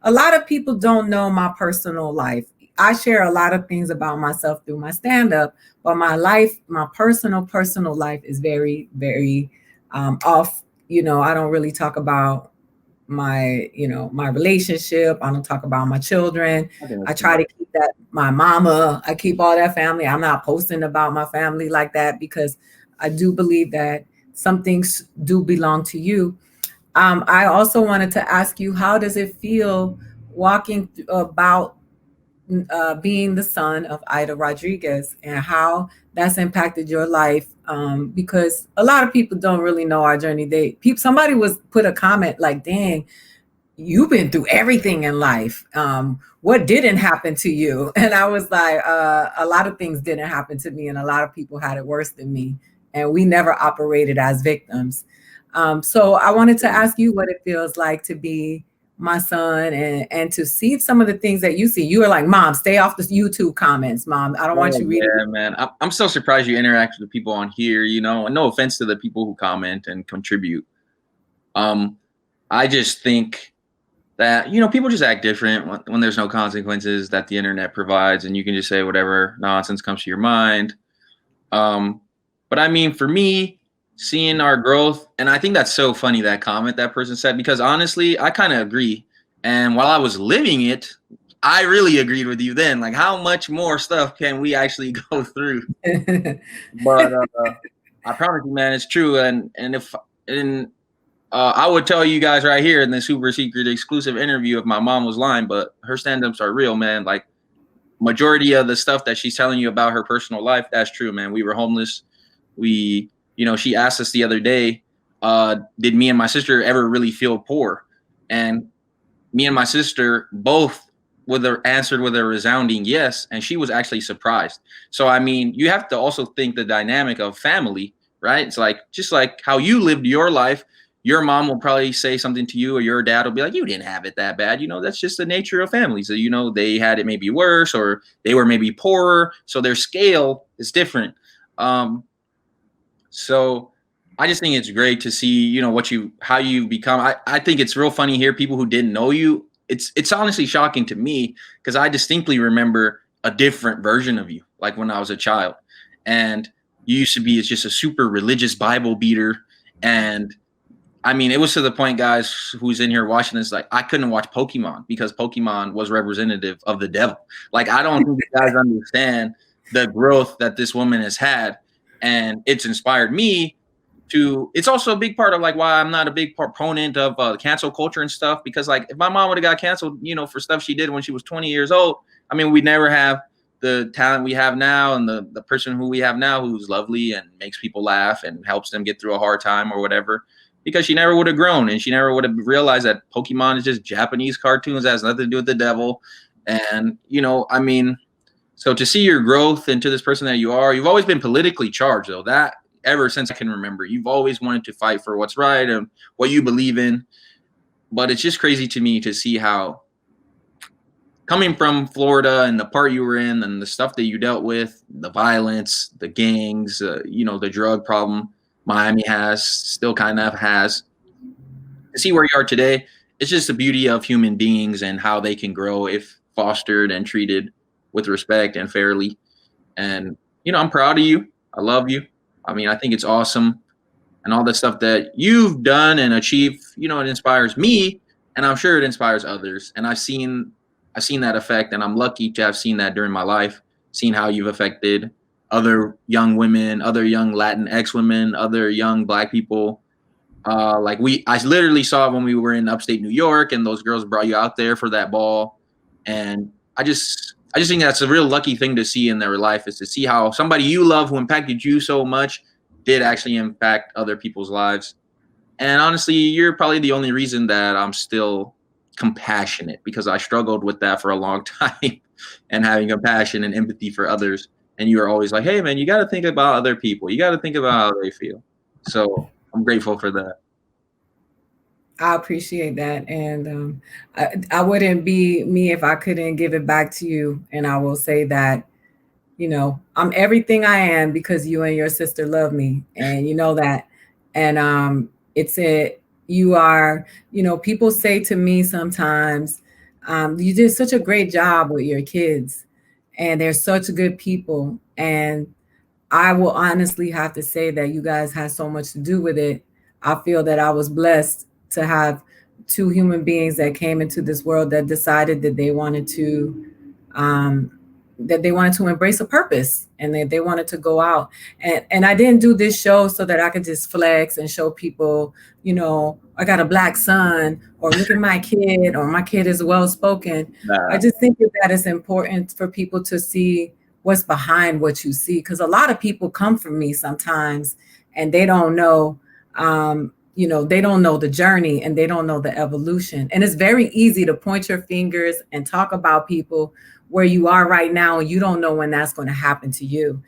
a lot of people don't know my personal life. I share a lot of things about myself through my stand up, but my life, my personal life is very, very off. I don't really talk about my relationship. I don't talk about my children. I think I that's try cool. to keep that, my mama, I keep all that family. I'm not posting about my family like that because I do believe that some things do belong to you. I also wanted to ask you, how does it feel walking about being the son of Ida Rodriguez, and how that's impacted your life? Because a lot of people don't really know our journey. Somebody was put a comment like, "Dang, you've been through everything in life. What didn't happen to you?" And I was like, a lot of things didn't happen to me, and a lot of people had it worse than me, and we never operated as victims. So I wanted to ask you what it feels like to be my son, and to see some of the things that you see. You were like, "Mom, stay off the YouTube comments, Mom. I don't want Oh you reading." yeah, man. I'm so surprised you interact with the people on here. And no offense to the people who comment and contribute. Um, I just think that people just act different when there's no consequences that the internet provides, and you can just say whatever nonsense comes to your mind. Um, but I mean, for me, seeing our growth, and I think that's so funny that comment that person said, because honestly, I kind of agree. And while I was living it, I really agreed with you then. Like, how much more stuff can we actually go through? But I promise you, man, it's true. And I would tell you guys right here in this super secret exclusive interview if my mom was lying, but her stand-ups are real, man. Like, majority of the stuff that she's telling you about her personal life, that's true, man. We were homeless. She asked us the other day, did me and my sister ever really feel poor? And me and my sister both answered with a resounding yes, and she was actually surprised. So I mean, you have to also think the dynamic of family, right? It's like, just like how you lived your life, your mom will probably say something to you, or your dad will be like, you didn't have it that bad. That's just the nature of families. So, they had it maybe worse, or they were maybe poorer, so their scale is different. Um so I just think it's great to see, how you become. I think it's real funny here, people who didn't know you. It's honestly shocking to me, because I distinctly remember a different version of you, like when I was a child. And you used to be as just a super religious Bible beater. And I mean, it was to the point, guys, who's in here watching this, like, I couldn't watch Pokemon because Pokemon was representative of the devil. Like, I don't think you guys understand the growth that this woman has had. And it's inspired me it's also a big part of, like, why I'm not a big proponent of cancel culture and stuff, because, like, if my mom would have got canceled, for stuff she did when she was 20 years old, I mean, we'd never have the talent we have now, and the person who we have now, who's lovely and makes people laugh and helps them get through a hard time or whatever, because she never would have grown, and she never would have realized that Pokemon is just Japanese cartoons, that has nothing to do with the devil. And, I mean, so to see your growth into this person that you are, you've always been politically charged, though. That, ever since I can remember, you've always wanted to fight for what's right and what you believe in. But it's just crazy to me to see how, coming from Florida and the part you were in and the stuff that you dealt with, the violence, the gangs, the drug problem Miami still kind of has, to see where you are today, it's just the beauty of human beings and how they can grow if fostered and treated with respect and fairly. And, I'm proud of you. I love you. I mean, I think it's awesome. And all the stuff that you've done and achieved, it inspires me, and I'm sure it inspires others. And I've seen that effect, and I'm lucky to have seen that during my life, seen how you've affected other young women, other young Latinx women, other young Black people. I literally saw it when we were in upstate New York, and those girls brought you out there for that ball. And I just think that's a real lucky thing to see in their life, is to see how somebody you love, who impacted you so much, did actually impact other people's lives. And honestly, you're probably the only reason that I'm still compassionate, because I struggled with that for a long time, and having compassion and empathy for others. And you were always like, hey, man, you got to think about other people. You got to think about how they feel. So I'm grateful for that. I appreciate that. And I wouldn't be me if I couldn't give it back to you. And I will say that, I'm everything I am because you and your sister love me. And you know that. And you are, people say to me sometimes, You did such a great job with your kids, and they're such good people. And I will honestly have to say that you guys had so much to do with it. I feel that I was blessed to have two human beings that came into this world that decided um, that they wanted to embrace a purpose, and that they wanted to go out. And I didn't do this show so that I could just flex and show people, I got a black son, or look at my kid, or my kid is well spoken. I Nah. just think that it's important for people to see what's behind what you see, because a lot of people come from me sometimes, and they don't know, they don't know the journey, and they don't know the evolution. And it's very easy to point your fingers and talk about people where you are right now, and you don't know when that's going to happen to you.